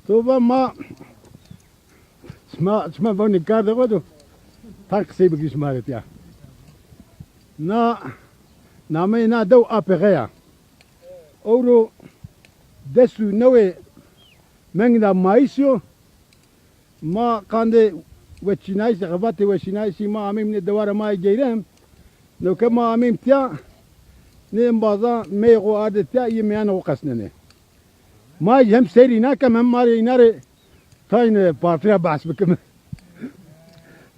تو ما اسمع بوني كارد غدو تاك سيب كيش مارت يا نا نامي نا دو ابغيا اورو دسو نوي من دا مايسيو ما كاندي وشينايس غباتي وشينايسي ما امي من الدوار ما يجيرم لو كما امي تيا نيم بازا ميغو عادتيا يميان وقسنني ما يهم سيرينا كم ماري ناري تاين بارتيا بحث بكم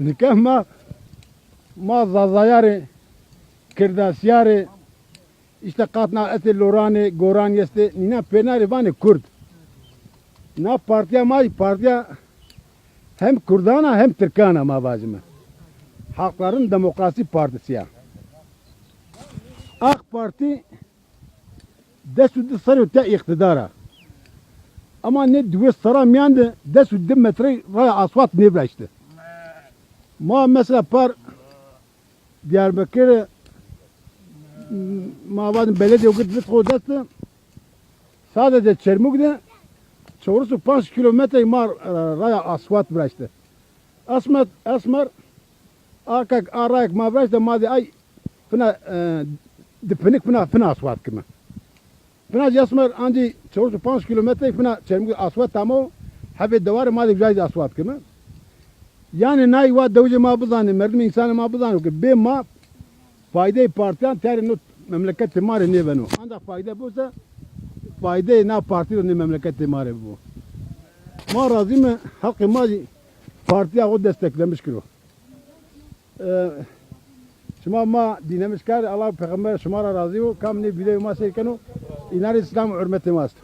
نكما ما زازاياري كرداسياري اشتقاتنا اتي لوراني غوران يستي نينا بيناري vani Kurd na partiya ma partiya hem Kurdana hem Türkana mavazime Halkların Demokrasi Partisi ya AK Parti desud sarı te iktidara ama ne düve saram yandı desud metre raya asfalt ne bıraktı ma mesela par Diyarbakır mavazim belediye gitmiş kodası sadece Çermuk'da çoğusu 5 kilometre mar raya asfalt bıraktı asmer arkak arayak ma bıraktı ma de ay fına dipnik fına asfalt kime fına jasmer anji çoğusu 5 kilometre fına Çermuk asfalt tamam habe davar ma de güzel asfalt kime yani nay va devlet ma buzanı merdim insan ma buzanı ki be ma fayda partiyan terin memleket timari ne beno anda fayda busa fayda na parti ne memleket timari bu ma razı mı hakkı mazi partiya o desteklemiş kilo şuma ma dinlemiş kar Allah peygamber şuma razı o kam ne bile ma sekenu inar İslam hürmeti mast